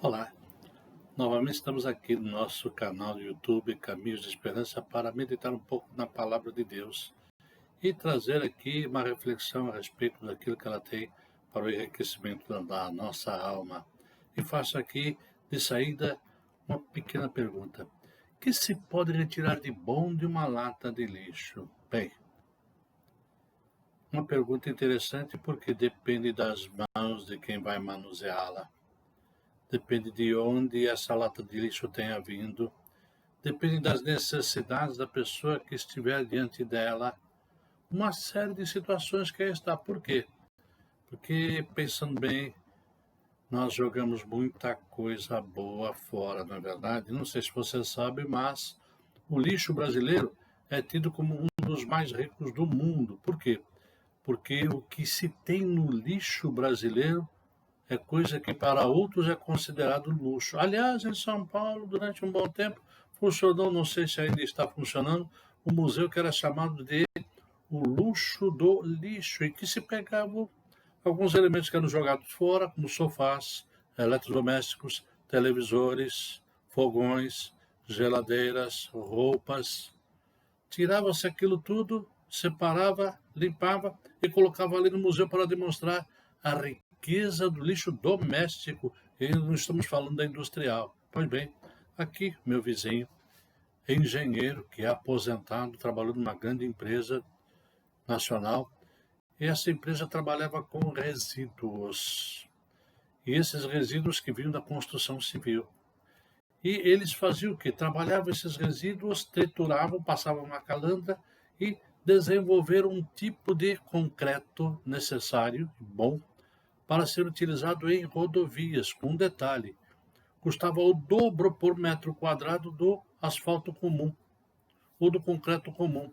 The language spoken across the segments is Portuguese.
Olá, novamente estamos aqui no nosso canal do YouTube Caminhos de Esperança para meditar um pouco na Palavra de Deus e trazer aqui uma reflexão a respeito daquilo que ela tem para o enriquecimento da nossa alma. E faço aqui, de saída, uma pequena pergunta. O que se pode retirar de bom de uma lata de lixo? Bem, uma pergunta interessante porque depende das mãos de quem vai manuseá-la. Depende de onde essa lata de lixo tenha vindo. Depende das necessidades da pessoa que estiver diante dela. Uma série de situações que aí está. Por quê? Porque, pensando bem, nós jogamos muita coisa boa fora, não é verdade? Não sei se você sabe, mas o lixo brasileiro é tido como um dos mais ricos do mundo. Por quê? Porque o que se tem no lixo brasileiro é coisa que para outros é considerado luxo. Aliás, em São Paulo, durante um bom tempo, funcionou, não sei se ainda está funcionando, um museu que era chamado de o luxo do lixo, em que se pegavam alguns elementos que eram jogados fora, como sofás, eletrodomésticos, televisores, fogões, geladeiras, roupas. Tirava-se aquilo tudo, separava, limpava e colocava ali no museu para demonstrar a riqueza do lixo doméstico. E não estamos falando da industrial. Pois bem, aqui, meu vizinho, engenheiro, que é aposentado, trabalhou numa grande empresa nacional, e essa empresa trabalhava com resíduos. E esses resíduos que vinham da construção civil. E eles faziam o quê? Trabalhavam esses resíduos, trituravam, passavam uma calandra e desenvolveram um tipo de concreto necessário, bom, para ser utilizado em rodovias, com um detalhe. Custava o dobro por metro quadrado do asfalto comum, ou do concreto comum,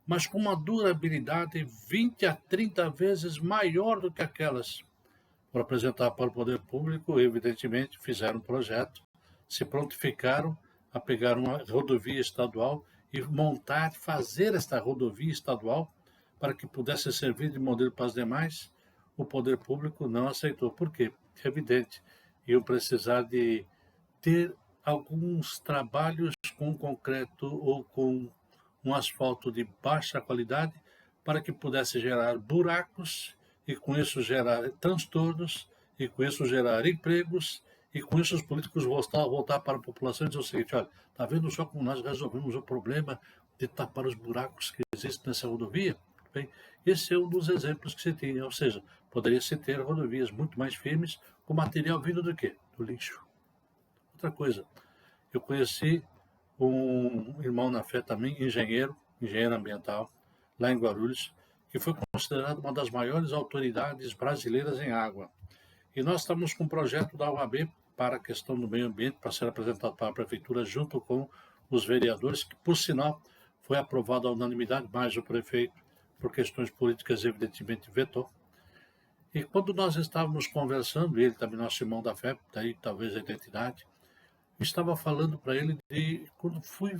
mas com uma durabilidade 20 a 30 vezes maior do que aquelas. Para apresentar para o poder público, evidentemente, fizeram um projeto, se prontificaram a pegar uma rodovia estadual e montar, fazer esta rodovia estadual para que pudesse servir de modelo para as demais. O poder público não aceitou. Por quê? É evidente, iam precisar de ter alguns trabalhos com concreto ou com um asfalto de baixa qualidade para que pudesse gerar buracos e com isso gerar transtornos e com isso gerar empregos e com isso os políticos voltar para a população e dizer o seguinte, olha, está vendo só como nós resolvemos o problema de tapar os buracos que existem nessa rodovia? Bem, esse é um dos exemplos que se tinha, ou seja, poderia-se ter rodovias muito mais firmes com material vindo do quê? Do lixo. Outra coisa, eu conheci um irmão na fé também, engenheiro ambiental, lá em Guarulhos, que foi considerado uma das maiores autoridades brasileiras em água. E nós estamos com um projeto da UAB para a questão do meio ambiente, para ser apresentado para a Prefeitura, junto com os vereadores, que, por sinal, foi aprovado à unanimidade, mas o prefeito, por questões políticas, evidentemente vetou. E quando nós estávamos conversando, ele também nosso irmão da fé, daí talvez a identidade, estava falando para ele de quando fui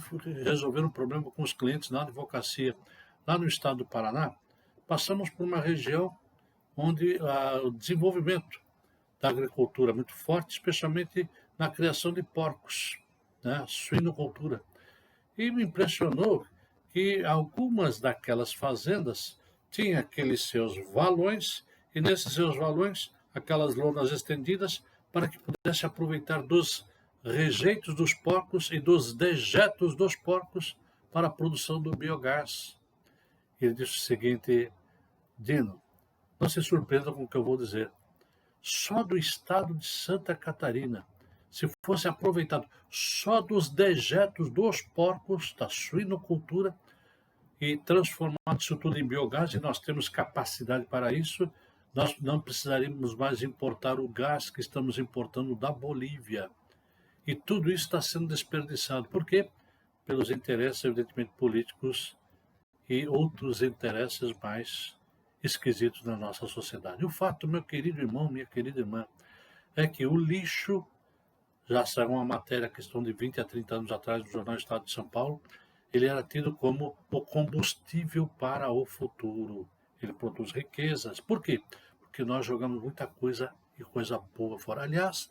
resolver um problema com os clientes na advocacia, lá no estado do Paraná, passamos por uma região onde o desenvolvimento da agricultura é muito forte, especialmente na criação de porcos, né, suinocultura. E me impressionou que algumas daquelas fazendas tinham aqueles seus valões, e nesses seus valões, aquelas lonas estendidas, para que pudesse aproveitar dos rejeitos dos porcos e dos dejetos dos porcos para a produção do biogás. Ele disse o seguinte, Dino, não se surpreenda com o que eu vou dizer. Só do estado de Santa Catarina, se fosse aproveitado só dos dejetos dos porcos, da suinocultura, e transformado isso tudo em biogás, e nós temos capacidade para isso, nós não precisaríamos mais importar o gás que estamos importando da Bolívia. E tudo isso está sendo desperdiçado. Por quê? Pelos interesses, evidentemente, políticos e outros interesses mais esquisitos na nossa sociedade. O fato, meu querido irmão, minha querida irmã, é que o lixo, já saiu uma matéria, questão de 20 a 30 anos atrás, no Jornal Estado de São Paulo, ele era tido como o combustível para o futuro. Ele produz riquezas. Por quê? Porque nós jogamos muita coisa e coisa boa fora. Aliás,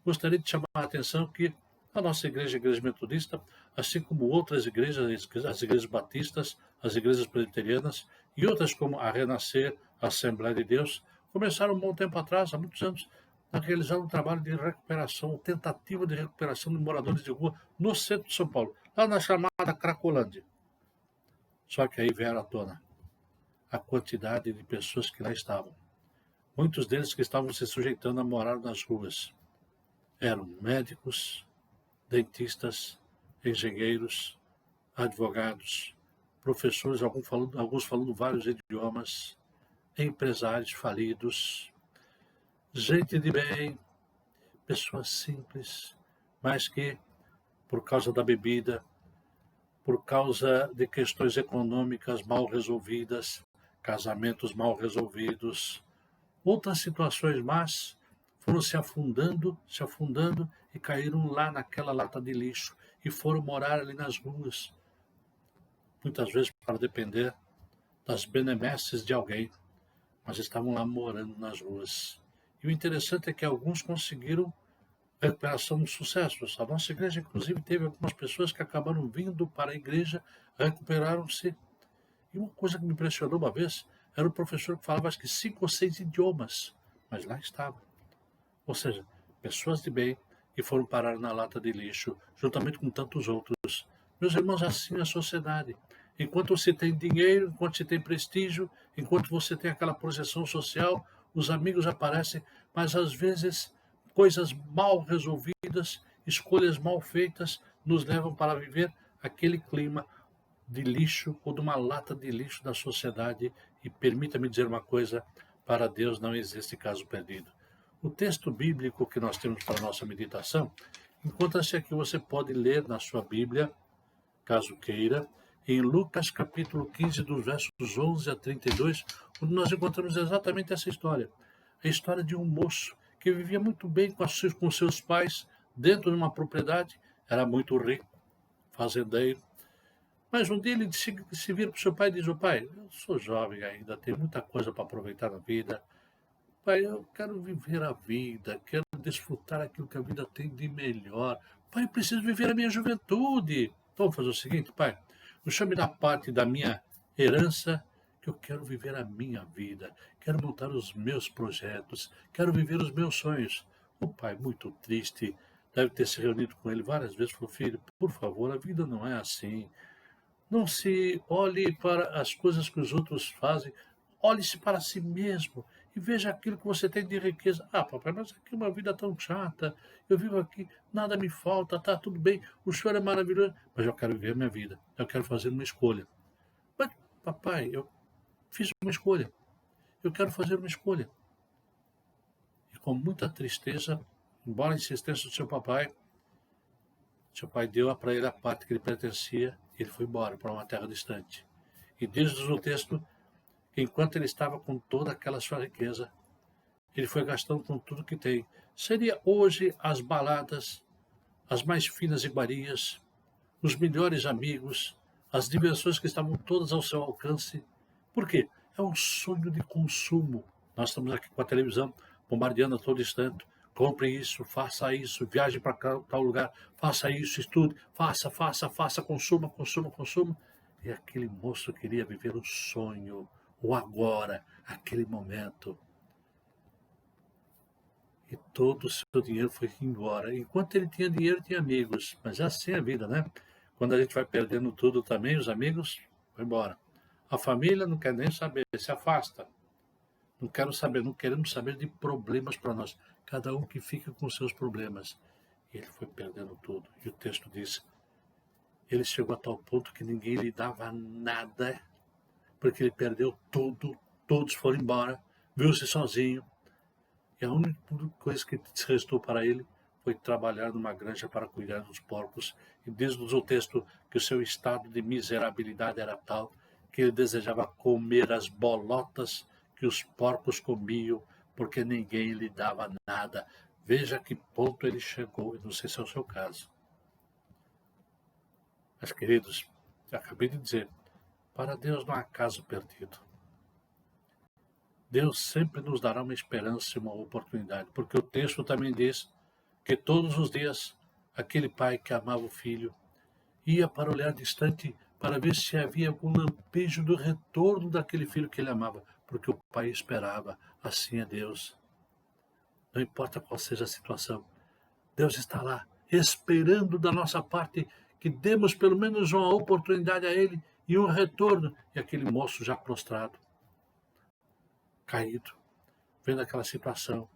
gostaria de chamar a atenção que a nossa igreja, a Igreja Metodista, assim como outras igrejas, as igrejas batistas, as igrejas presbiterianas e outras como a Renascer, a Assembleia de Deus, começaram um bom tempo atrás, há muitos anos, a realizar um trabalho de recuperação, tentativa de recuperação de moradores de rua no centro de São Paulo, lá na chamada Cracolândia. Só que aí vieram à tona a quantidade de pessoas que lá estavam. Muitos deles que estavam se sujeitando a morar nas ruas eram médicos, dentistas, engenheiros, advogados, professores, alguns falando vários idiomas, empresários falidos, gente de bem, pessoas simples, mas que, por causa da bebida, por causa de questões econômicas mal resolvidas, casamentos mal resolvidos, outras situações más, foram se afundando e caíram lá naquela lata de lixo e foram morar ali nas ruas, muitas vezes para depender das benesses de alguém, mas estavam lá morando nas ruas. E o interessante é que alguns conseguiram recuperação de sucessos. A nossa igreja, inclusive, teve algumas pessoas que acabaram vindo para a igreja, recuperaram-se. E uma coisa que me impressionou uma vez era o professor que falava acho que 5 ou 6 idiomas, mas lá estava. Ou seja, pessoas de bem que foram parar na lata de lixo, juntamente com tantos outros. Meus irmãos, assim é a sociedade. Enquanto você tem dinheiro, enquanto você tem prestígio, enquanto você tem aquela projeção social, os amigos aparecem, mas às vezes coisas mal resolvidas, escolhas mal feitas, nos levam para viver aquele clima de lixo ou de uma lata de lixo da sociedade. E permita-me dizer uma coisa, para Deus não existe caso perdido. O texto bíblico que nós temos para a nossa meditação encontra-se aqui, você pode ler na sua Bíblia, caso queira, em Lucas capítulo 15, dos versos 11 a 32, onde nós encontramos exatamente essa história. A história de um moço que vivia muito bem com seus pais dentro de uma propriedade, era muito rico, fazendeiro. Mas um dia ele se vira para o seu pai e diz: "Ô pai, eu sou jovem ainda, tenho muita coisa para aproveitar na vida. Pai, eu quero viver a vida, quero desfrutar aquilo que a vida tem de melhor. Pai, eu preciso viver a minha juventude. Então, vamos fazer o seguinte, pai, o senhor me dá parte da minha herança, que eu quero viver a minha vida, quero montar os meus projetos, quero viver os meus sonhos." O pai, muito triste, deve ter se reunido com ele várias vezes, falou: "Filho, por favor, a vida não é assim. Não se olhe para as coisas que os outros fazem, olhe-se para si mesmo e veja aquilo que você tem de riqueza." "Ah, papai, mas aqui é uma vida tão chata, eu vivo aqui, nada me falta, tá tudo bem, o senhor é maravilhoso, mas eu quero viver a minha vida, eu quero fazer uma escolha." "Mas, papai, eu fiz uma escolha, eu quero fazer uma escolha." E com muita tristeza, embora a insistência do seu pai deu para ele a parte que lhe pertencia e ele foi embora para uma terra distante. E diz o texto que enquanto ele estava com toda aquela sua riqueza, ele foi gastando com tudo que tem. Seria hoje as baladas, as mais finas iguarias, os melhores amigos, as diversões que estavam todas ao seu alcance. Por quê? É um sonho de consumo. Nós estamos aqui com a televisão bombardeando a todo instante. Compre isso, viaje para tal lugar, faça isso, estude, faça, consuma, consuma, consuma. E aquele moço queria viver o sonho, o agora, aquele momento. E todo o seu dinheiro foi embora. Enquanto ele tinha dinheiro, tinha amigos. Mas é assim a vida, né? Quando a gente vai perdendo tudo também, os amigos vão embora. A família não quer nem saber, se afasta. Não quero saber, não queremos saber de problemas para nós. Cada um que fica com seus problemas. E ele foi perdendo tudo. E o texto diz, ele chegou a tal ponto que ninguém lhe dava nada, porque ele perdeu tudo, todos foram embora, viu-se sozinho. E a única coisa que restou para ele foi trabalhar numa granja para cuidar dos porcos. E diz-nos o texto que o seu estado de miserabilidade era tal que ele desejava comer as bolotas que os porcos comiam, porque ninguém lhe dava nada. Veja a que ponto ele chegou, e não sei se é o seu caso. Mas, queridos, acabei de dizer, para Deus não há caso perdido. Deus sempre nos dará uma esperança e uma oportunidade, porque o texto também diz que todos os dias aquele pai que amava o filho ia para olhar distante para ver se havia algum lampejo do retorno daquele filho que ele amava, porque o pai esperava. Assim é Deus. Não importa qual seja a situação, Deus está lá, esperando da nossa parte que demos pelo menos uma oportunidade a Ele e um retorno. E aquele moço já prostrado, caído, vendo aquela situação,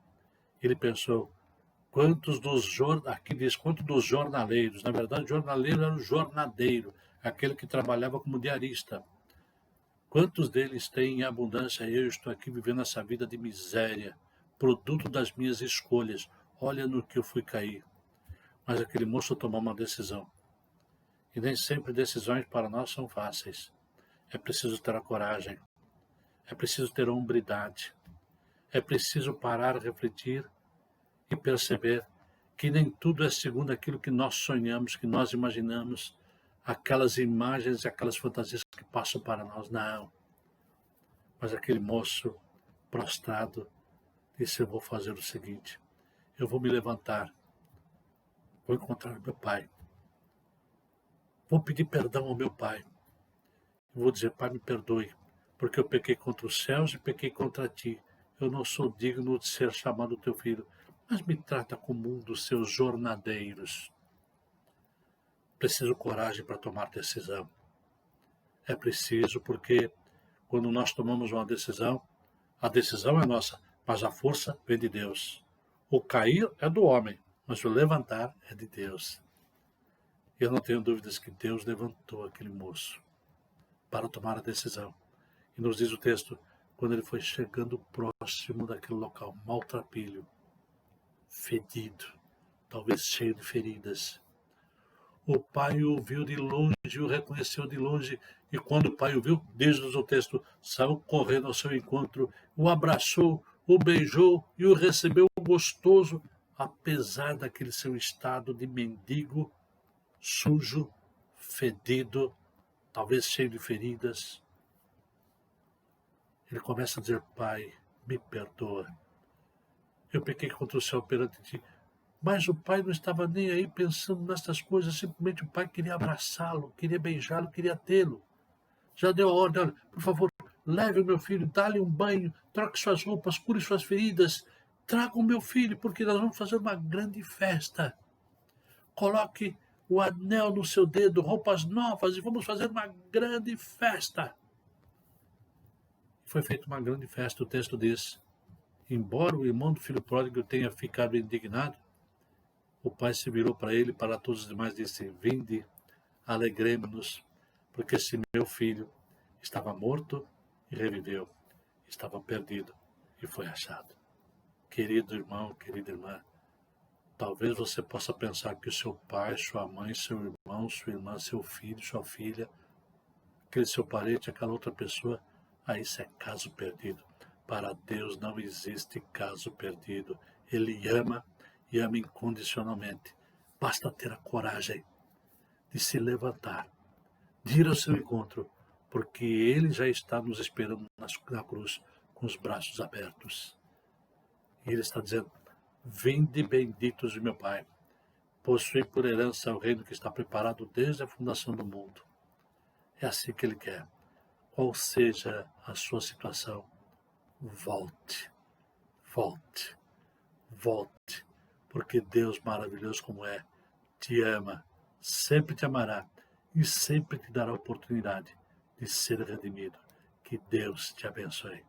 ele pensou, aqui diz, quantos dos jornaleiros, na verdade, o jornaleiro era o jornadeiro, aquele que trabalhava como diarista. Quantos deles têm em abundância? Eu estou aqui vivendo essa vida de miséria, produto das minhas escolhas. Olha no que eu fui cair. Mas aquele moço tomou uma decisão. E nem sempre decisões para nós são fáceis. É preciso ter a coragem. É preciso ter a hombridade. É preciso parar, refletir e perceber que nem tudo é segundo aquilo que nós sonhamos, que nós imaginamos, aquelas imagens e aquelas fantasias que passam para nós. Não. Mas aquele moço prostrado disse, eu vou fazer o seguinte, eu vou me levantar, vou encontrar meu pai, vou pedir perdão ao meu pai, vou dizer, pai, me perdoe, porque eu pequei contra os céus e pequei contra ti, eu não sou digno de ser chamado teu filho, mas me trata como um dos seus jornadeiros. Preciso coragem para tomar decisão. É preciso porque quando nós tomamos uma decisão, a decisão é nossa, mas a força vem de Deus. O cair é do homem, mas o levantar é de Deus. Eu não tenho dúvidas que Deus levantou aquele moço para tomar a decisão. E nos diz o texto, quando ele foi chegando próximo daquele local, maltrapilho, fedido, talvez cheio de feridas, o pai o viu de longe, o reconheceu de longe, e quando o pai o viu, diz-nos o texto, saiu correndo ao seu encontro, o abraçou, o beijou e o recebeu gostoso, apesar daquele seu estado de mendigo, sujo, fedido, talvez cheio de feridas. Ele começa a dizer, pai, me perdoa. Eu pequei contra o céu perante ti. Mas o pai não estava nem aí pensando nessas coisas, simplesmente o pai queria abraçá-lo, queria beijá-lo, queria tê-lo. Já deu a ordem, olha, por favor, leve o meu filho, dá-lhe um banho, troque suas roupas, cure suas feridas, traga o meu filho, porque nós vamos fazer uma grande festa. Coloque o anel no seu dedo, roupas novas e vamos fazer uma grande festa. Foi feita uma grande festa, o texto diz. Embora o irmão do filho pródigo tenha ficado indignado, o pai se virou para ele e para todos os demais e disse, vinde, alegremos-nos, porque esse meu filho estava morto e reviveu, estava perdido e foi achado. Querido irmão, querida irmã, talvez você possa pensar que o seu pai, sua mãe, seu irmão, sua irmã, seu filho, sua filha, aquele seu parente, aquela outra pessoa, isso é caso perdido. Para Deus não existe caso perdido. Ele ama e ama incondicionalmente. Basta ter a coragem de se levantar, de ir ao seu encontro, porque Ele já está nos esperando na cruz com os braços abertos. E Ele está dizendo, vinde benditos de meu Pai, possui por herança o reino que está preparado desde a fundação do mundo. É assim que Ele quer. Qual seja a sua situação, volte, volte, volte, porque Deus maravilhoso como é, te ama, sempre te amará e sempre te dará a oportunidade de ser redimido. Que Deus te abençoe.